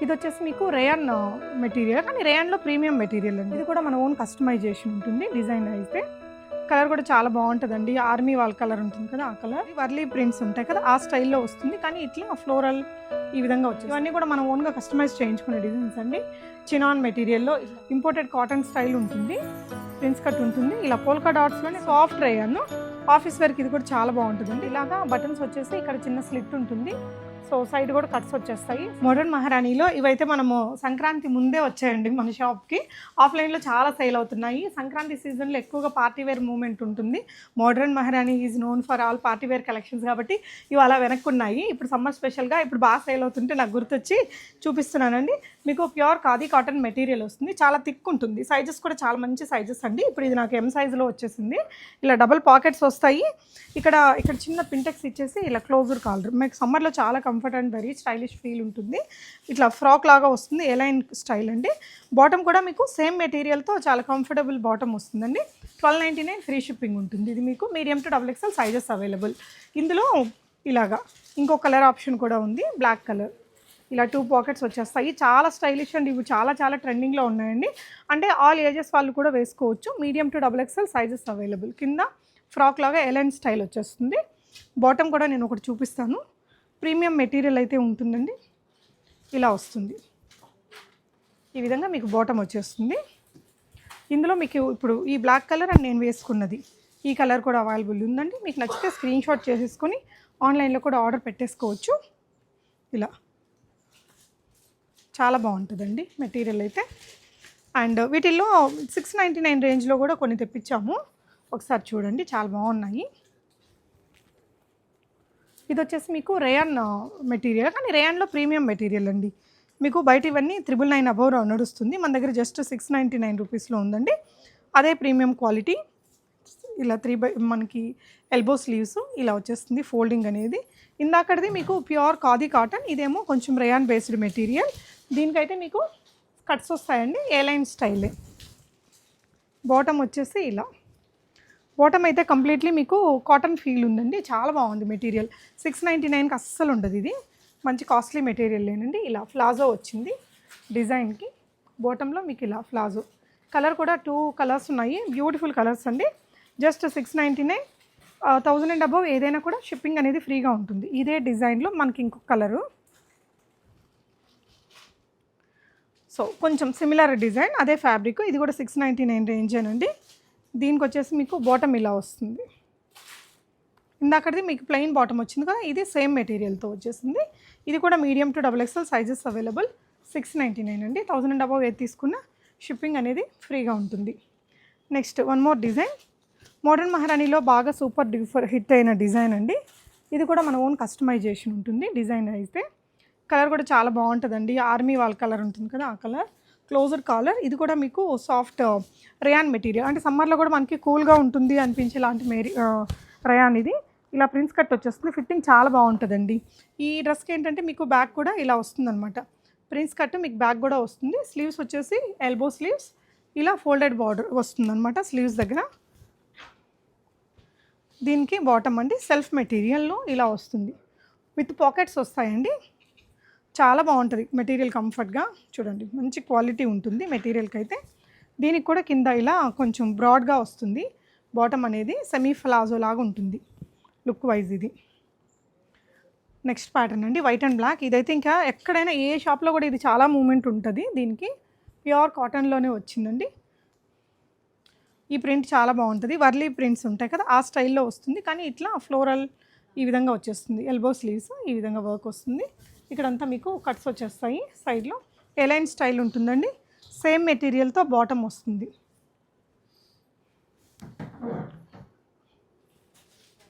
ఇది వచ్చేసి మీకు రేయన్ మెటీరియల్, కానీ రేయన్లో ప్రీమియం మెటీరియల్ అండి. ఇది కూడా మన ఓన్ కస్టమైజేషన్ ఉంటుంది. డిజైన్ అయితే కలర్ కూడా చాలా బాగుంటుందండి. ఆర్మీ వాళ్ళ కలర్ ఉంటుంది కదా, ఆ కలర్. వర్లీ ప్రింట్స్ ఉంటాయి కదా, ఆ స్టైల్లో వస్తుంది. కానీ ఇట్లా ఫ్లోరల్ ఈ విధంగా వచ్చింది. ఇవన్నీ కూడా మనం ఓన్గా కస్టమైజ్ చేయించుకునే డిజైన్స్ అండి. చినాన్ మెటీరియల్లో ఇంపోర్టెడ్ కాటన్ స్టైల్ ఉంటుంది. ప్రిన్స్ కట్ ఉంటుంది. ఇలా పోల్కా డాట్స్లోనే సాఫ్ట్ రేయన్. ఆఫీస్ వేర్కి ఇది కూడా చాలా బాగుంటుందండి. ఇలాగా బటన్స్ వచ్చేసి ఇక్కడ చిన్న స్లిట్ ఉంటుంది. సో సైడ్ కూడా కట్స్ వచ్చేస్తాయి. మోడర్న్ మహారాణిలో ఇవైతే మనము సంక్రాంతి ముందే వచ్చాయండి మన షాప్కి. ఆఫ్లైన్లో చాలా సేల్ అవుతున్నాయి. సంక్రాంతి సీజన్లో ఎక్కువగా పార్టీ వేర్ మూమెంట్ ఉంటుంది. Modern Maharani is known for all party wear collections కాబట్టి ఇవి అలా వెనక్కున్నాయి. ఇప్పుడు సమ్మర్ స్పెషల్గా ఇప్పుడు బాగా సేల్ అవుతుంటే నాకు గుర్తొచ్చి చూపిస్తున్నానండి. మీకు ప్యూర్ ఖాదీ కాటన్ మెటీరియల్ వస్తుంది. చాలా థిక్ ఉంటుంది. సైజెస్ కూడా చాలా మంచి సైజెస్ అండి. ఇప్పుడు ఇది నాకు ఎం సైజులో వచ్చేసింది. ఇలా డబుల్ పాకెట్స్ వస్తాయి. ఇక్కడ చిన్న పింటెక్స్ ఇచ్చేసి ఇలా క్లోజర్ కాలర్. మీకు సమ్మర్లో చాలా comfort and very stylish feel ఉంటుంది. ఇట్లా ఫ్రాక్ లాగా వస్తుంది. ఎలైన్ స్టైల్ అండి. బాటమ్ కూడా మీకు సేమ్ మెటీరియల్తో చాలా కంఫర్టబుల్ బాటమ్ వస్తుందండి. 1299 ఫ్రీ షిప్పింగ్ ఉంటుంది. ఇది మీకు medium to XXL sizes available. ఇందులో ఇలాగా ఇంకో కలర్ ఆప్షన్ కూడా ఉంది, బ్లాక్ కలర్. ఇలా 2 పాకెట్స్ వచ్చేస్తాయి. చాలా స్టైలిష్ అండి. ఇవి చాలా చాలా ట్రెండింగ్లో ఉన్నాయండి. అంటే ఆల్ ఏజెస్ వాళ్ళు కూడా వేసుకోవచ్చు. Medium to XXL sizes available. కింద ఫ్రాక్ లాగా ఎలైన్ స్టైల్ వచ్చేస్తుంది. బాటమ్ కూడా నేను ఒకటి చూపిస్తాను. ప్రీమియం మెటీరియల్ అయితే ఉంటుందండి. ఇలా వస్తుంది. ఈ విధంగా మీకు బాటమ్ వచ్చేస్తుంది. ఇందులో మీకు ఇప్పుడు ఈ బ్లాక్ కలర్ అండ్ నేను వేసుకున్నది ఈ కలర్ కూడా అవైలబుల్ ఉందండి. మీకు నచ్చితే స్క్రీన్ షాట్ చేసేసుకొని ఆన్లైన్లో కూడా ఆర్డర్ పెట్టేసుకోవచ్చు. ఇలా చాలా బాగుంటుందండి మెటీరియల్ అయితే. అండ్ వీటిల్లో 699 రేంజ్లో కూడా కొన్ని తెప్పించాము. ఒకసారి చూడండి, చాలా బాగున్నాయి. ఇది వచ్చేసి మీకు రేయన్ మెటీరియల్, కానీ రేయన్లో ప్రీమియం మెటీరియల్ అండి. మీకు బయట ఇవన్నీ 999 అబౌవ్ నడుస్తుంది. మన దగ్గర జస్ట్ 699 రూపీస్లో ఉందండి. అదే ప్రీమియం క్వాలిటీ. ఇలా మనకి ఎల్బో స్లీవ్స్ ఇలా వచ్చేస్తుంది. ఫోల్డింగ్ అనేది ఇందాకటిది మీకు ప్యూర్ ఖాదీ కాటన్, ఇదేమో కొంచెం రేయాన్ బేస్డ్ మెటీరియల్. దీనికైతే మీకు కట్స్ వస్తాయండి, ఏలైన్ స్టైలే. బాటమ్ వచ్చేసి ఇలా. బాటమ్ అయితే కంప్లీట్లీ మీకు కాటన్ ఫీల్ ఉందండి. చాలా బాగుంది మెటీరియల్. 699కి అస్సలు ఉండదు. ఇది మంచి కాస్ట్లీ మెటీరియల్ లేనండి. ఇలా ఫ్లాజో వచ్చింది డిజైన్కి. బాటంలో మీకు ఇలా ఫ్లాజో. కలర్ కూడా 2 కలర్స్ ఉన్నాయి. బ్యూటిఫుల్ కలర్స్ అండి. జస్ట్ 699, 1000 అండ్ అబౌవ్ ఏదైనా కూడా షిప్పింగ్ అనేది ఫ్రీగా ఉంటుంది. ఇదే డిజైన్లో మనకి ఇంకొక కలరు. సో కొంచెం సిమిలర్ డిజైన్, అదే ఫ్యాబ్రిక్. ఇది కూడా 699 రేంజేనండి. దీనికి వచ్చేసి మీకు బాటమ్ ఇలా వస్తుంది. ఇందాకది మీకు ప్లెయిన్ బాటమ్ వచ్చింది కదా, ఇది సేమ్ మెటీరియల్తో వచ్చేసింది. ఇది కూడా medium to XXL sizes available. 699 అండి. 1000 అండ్ అబౌవ్ ఏది తీసుకున్నా షిప్పింగ్ అనేది ఫ్రీగా ఉంటుంది. Next one more design. Modern మహారాణిలో బాగా సూపర్ హిట్ అయిన డిజైన్ అండి. ఇది కూడా మన ఓన్ కస్టమైజేషన్ ఉంటుంది. డిజైన్ అయితే కలర్ కూడా చాలా బాగుంటుందండి. ఆర్మీ వాళ్ళ కలర్ ఉంటుంది కదా, ఆ కలర్. Closure caller. ఇది కూడా మీకు సాఫ్ట్ రేయాన్ మెటీరియల్, అంటే సమ్మర్లో కూడా మనకి కూల్గా ఉంటుంది అనిపించే లాంటి రేయాన్. ఇది ఇలా ప్రిన్స్ కట్ వచ్చేస్తుంది. ఫిట్టింగ్ చాలా బాగుంటుందండి. ఈ డ్రెస్కి ఏంటంటే మీకు బ్యాక్ కూడా ఇలా వస్తుందన్నమాట. ప్రిన్స్ కట్ మీకు బ్యాక్ కూడా వస్తుంది. స్లీవ్స్ వచ్చేసి ఎల్బో స్లీవ్స్. ఇలా ఫోల్డెడ్ బార్డర్ వస్తుందన్నమాట స్లీవ్స్ దగ్గర. దీనికి బాటమ్ అండి సెల్ఫ్ మెటీరియల్లో ఇలా వస్తుంది. విత్ పాకెట్స్ వస్తాయండి. చాలా బాగుంటుంది మెటీరియల్. కంఫర్ట్గా చూడండి, మంచి క్వాలిటీ ఉంటుంది మెటీరియల్కి అయితే. దీనికి కూడా కింద ఇలా కొంచెం బ్రాడ్గా వస్తుంది. బాటమ్ అనేది సెమీ ఫ్లాజో లాగా ఉంటుంది లుక్ వైజ్. ఇది నెక్స్ట్ ప్యాటర్న్ అండి, వైట్ అండ్ బ్లాక్. ఇదైతే ఇంకా ఎక్కడైనా ఏ షాప్లో కూడా ఇది చాలా మూమెంట్ ఉంటుంది. దీనికి ప్యూర్ కాటన్లోనే వచ్చిందండి. ఈ ప్రింట్ చాలా బాగుంటుంది. వర్లీ ప్రింట్స్ ఉంటాయి కదా, ఆ స్టైల్లో వస్తుంది. కానీ ఇట్లా ఫ్లోరల్ ఈ విధంగా వచ్చేస్తుంది. ఎల్బో స్లీవ్స్ ఈ విధంగా వర్క్ వస్తుంది. ఇక్కడంతా మీకు కట్స్ వచ్చేస్తాయి. సైడ్లో ఎలైన్ స్టైల్ ఉంటుందండి. సేమ్ మెటీరియల్తో బాటమ్ వస్తుంది.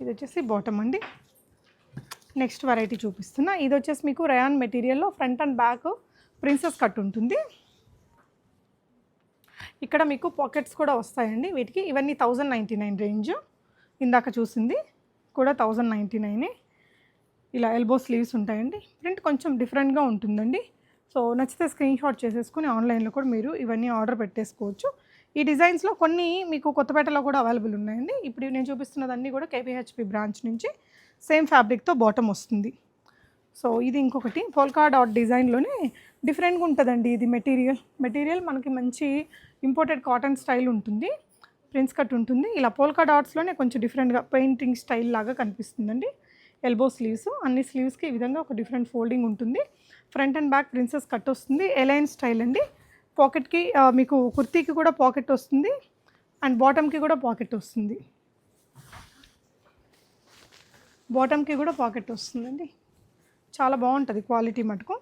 ఇది వచ్చేసి బాటమ్ అండి. నెక్స్ట్ వెరైటీ చూపిస్తున్నా. ఇది వచ్చేసి మీకు రేయాన్ మెటీరియల్లో front and back princess cut ఉంటుంది. ఇక్కడ మీకు పాకెట్స్ కూడా వస్తాయండి వీటికి. ఇవన్నీ 1099 రేంజ్. ఇందాక చూసింది కూడా 1099. ఇలా ఎల్బో స్లీవ్స్ ఉంటాయండి. ప్రింట్ కొంచెం డిఫరెంట్గా ఉంటుందండి. సో నచ్చితే స్క్రీన్ షాట్ చేసేసుకుని ఆన్లైన్లో కూడా మీరు ఇవన్నీ ఆర్డర్ పెట్టేసుకోవచ్చు. ఈ డిజైన్స్లో కొన్ని మీకు కొత్తపేటలో కూడా అవైలబుల్ ఉన్నాయండి. ఇప్పుడు నేను చూపిస్తున్నదన్నీ కూడా KPHP బ్రాంచ్ నుంచి సేమ్ ఫ్యాబ్రిక్తో బాటమ్ వస్తుంది. సో ఇది ఇంకొకటి పోల్కా డాట్ డిజైన్లోనే డిఫరెంట్గా ఉంటుందండి ఇది మెటీరియల్ మనకి మంచి ఇంపోర్టెడ్ కాటన్ స్టైల్ ఉంటుంది, ప్రిన్స్ కట్ ఉంటుంది. ఇలా పోల్కా డాట్స్లోనే కొంచెం డిఫరెంట్గా పెయింటింగ్ స్టైల్ లాగా కనిపిస్తుందండి. ఎల్బో స్లీవ్స్, అన్ని స్లీవ్స్కి ఈ విధంగా ఒక డిఫరెంట్ ఫోల్డింగ్ ఉంటుంది. Front and back princess cut వస్తుంది, ఎలైన్ స్టైల్ అండి. పాకెట్కి మీకు కుర్తీకి కూడా పాకెట్ వస్తుంది అండ్ బాటమ్కి కూడా పాకెట్ వస్తుంది. బాటమ్కి కూడా పాకెట్ వస్తుందండి. చాలా బాగుంటుంది క్వాలిటీ మటుకు.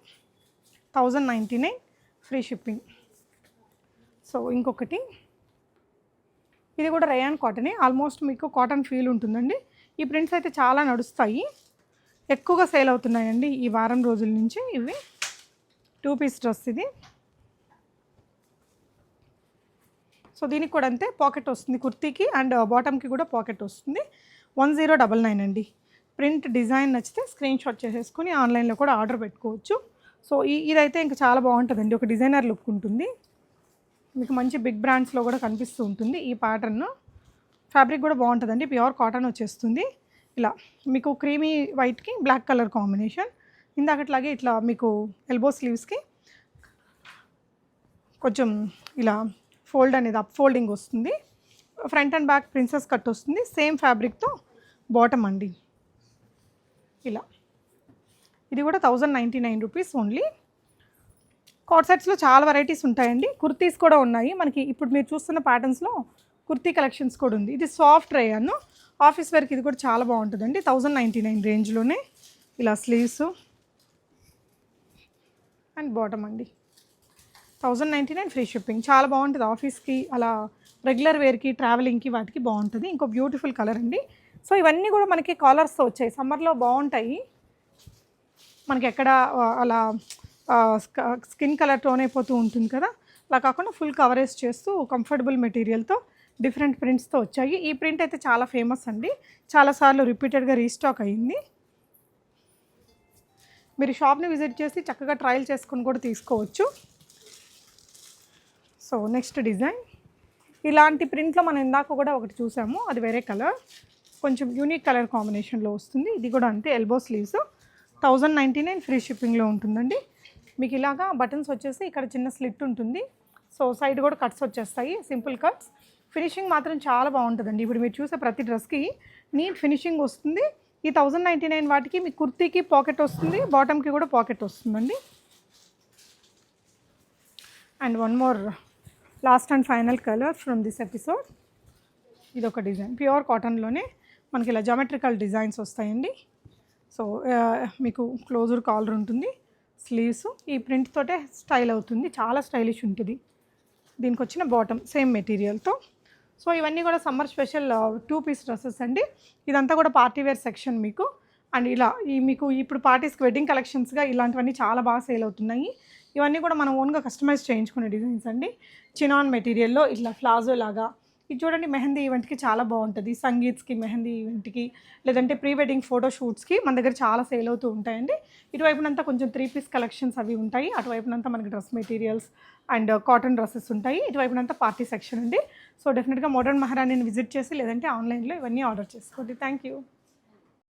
1099 ఫ్రీ షిప్పింగ్. సో ఇంకొకటి, ఇది కూడా రేయాన్ కాటనే, ఆల్మోస్ట్ మీకు కాటన్ ఫీల్ ఉంటుందండి. ఈ ప్రింట్స్ అయితే చాలా నడుస్తాయి, ఎక్కువగా సేల్ అవుతున్నాయండి ఈ వారం రోజుల నుంచి. ఇవి 2 పీస్ డ్రెస్ ఇది. సో దీనికి కూడా అంతే పాకెట్ వస్తుంది కుర్తీకి అండ్ బాటమ్కి కూడా పాకెట్ వస్తుంది. 1099 అండి. ప్రింట్ డిజైన్ నచ్చితే స్క్రీన్ షాట్ చేసేసుకుని ఆన్లైన్లో కూడా ఆర్డర్ పెట్టుకోవచ్చు. సో ఇదైతే ఇంకా చాలా బాగుంటుందండి, ఒక డిజైనర్ లుక్ ఉంటుంది. మీకు మంచి బిగ్ బ్రాండ్స్లో కూడా కనిపిస్తూ ఉంటుంది ఈ ప్యాటర్న్. ఫ్యాబ్రిక్ కూడా బాగుంటుందండి, ప్యూర్ కాటన్ వచ్చేస్తుంది. ఇలా మీకు క్రీమీ వైట్కి బ్లాక్ కలర్ కాంబినేషన్. ఇందాకట్లాగే ఇట్లా మీకు ఎల్బో స్లీవ్స్కి కొంచెం ఇలా ఫోల్డ్ అనేది అప్ ఫోల్డింగ్ వస్తుంది. Front and back princess cut వస్తుంది, సేమ్ ఫ్యాబ్రిక్తో బాటమ్ అండి. ఇలా ఇది కూడా 1099 రూపీస్ ఓన్లీ. కాట్ సెట్స్లో చాలా వెరైటీస్ ఉంటాయండి. కుర్తీస్ కూడా ఉన్నాయి మనకి. ఇప్పుడు మీరు చూస్తున్న ప్యాటర్న్స్లో కుర్తీ కలెక్షన్స్ కూడా ఉంది. ఇది సాఫ్ట్ రేయాన్ ఆఫీస్ వేర్కి, ఇది కూడా చాలా బాగుంటుందండి. 1099 రేంజ్లోనే ఇలా స్లీవ్స్ అండ్ బాటమ్ అండి. 1099 ఫ్రీ షిప్పింగ్. చాలా బాగుంటుంది ఆఫీస్కి, అలా రెగ్యులర్ వేర్కి, ట్రావెలింగ్కి వాటికి బాగుంటుంది. ఇంకో బ్యూటిఫుల్ కలర్ అండి. సో ఇవన్నీ కూడా మనకి కాలర్స్తో వచ్చాయి, సమ్మర్లో బాగుంటాయి. మనకి ఎక్కడ అలా స్కిన్ కలర్ టోన్ అయిపోతూ ఉంటుంది కదా, అలా కాకుండా ఫుల్ కవరేజ్ చేస్తూ కంఫర్టబుల్ మెటీరియల్తో డిఫరెంట్ ప్రింట్స్తో వచ్చాయి. ఈ ప్రింట్ అయితే చాలా ఫేమస్ అండి, చాలాసార్లు రిపీటెడ్గా రీస్టాక్ అయ్యింది. మీరు షాప్ని విజిట్ చేసి చక్కగా ట్రయల్ చేసుకుని కూడా తీసుకోవచ్చు. సో నెక్స్ట్ డిజైన్, ఇలాంటి ప్రింట్లో మనం ఇందాక కూడా ఒకటి చూసాము, అది వేరే కలర్, కొంచెం యూనిక్ కలర్ కాంబినేషన్లో వస్తుంది. ఇది కూడా అంతే, ఎల్బో స్లీవ్స్. 1099 ఫ్రీ షిప్పింగ్లో ఉంటుందండి. మీకు ఇలాగా బటన్స్ వచ్చేసి ఇక్కడ చిన్న స్లిట్ ఉంటుంది. సో సైడ్ కూడా కట్స్ వచ్చేస్తాయి, సింపుల్ కట్స్. ఫినిషింగ్ మాత్రం చాలా బాగుంటుందండి. ఇప్పుడు మీరు చూసే ప్రతి డ్రెస్కి నీట్ ఫినిషింగ్ వస్తుంది. ఈ 1099 వాటికి మీ కుర్తీకి పాకెట్ వస్తుంది, బాటమ్కి కూడా పాకెట్ వస్తుందండి. And one more last and final colour from this episode. ఇది ఒక డిజైన్, ప్యూర్ కాటన్లోనే మనకి ఇలా జామెట్రికల్ డిజైన్స్ వస్తాయండి. సో మీకు క్లోజర్ కాలర్ ఉంటుంది, స్లీవ్స్ ఈ ప్రింట్ తోటే స్టైల్ అవుతుంది, చాలా స్టైలిష్ ఉంటుంది. దీనికి వచ్చిన బాటమ్ సేమ్ మెటీరియల్తో. సో ఇవన్నీ కూడా సమ్మర్ స్పెషల్ 2 పీస్ డ్రెస్సెస్ అండి. ఇదంతా కూడా పార్టీ వేర్ సెక్షన్ మీకు. అండ్ ఇలా మీకు ఇప్పుడు పార్టీస్కి వెడ్డింగ్ కలెక్షన్స్గా ఇలాంటివన్నీ చాలా బాగా సేల్ అవుతున్నాయి. ఇవన్నీ కూడా మనం ఓన్గా కస్టమైజ్ చేయించుకునే డిజైన్స్ అండి. చినాన్ మెటీరియల్లో ఇట్లా ఫ్లాజో లాగా. ఇది చూడండి, మెహందీ ఈవెంట్కి చాలా బాగుంటుంది, సంగీత్స్కి, మెహందీ ఈవెంట్కి, లేదంటే ప్రీ వెడ్డింగ్ ఫోటో షూట్స్కి మన దగ్గర చాలా సేల్ అవుతూ ఉంటాయండి. ఇటువైపునంతా కొంచెం 3 పీస్ కలెక్షన్స్ అవి ఉంటాయి, అటువైపునంతా మనకి dress materials and cotton dresses ఉంటాయి, ఇటువైపునంతా పార్టీ సెక్షన్ అండి. సో డెఫినెట్గా మోడర్న్ మహారాణిని విజిట్ చేసి లేదంటే ఆన్లైన్లో ఇవన్నీ ఆర్డర్ చేసుకోండి. Thank you.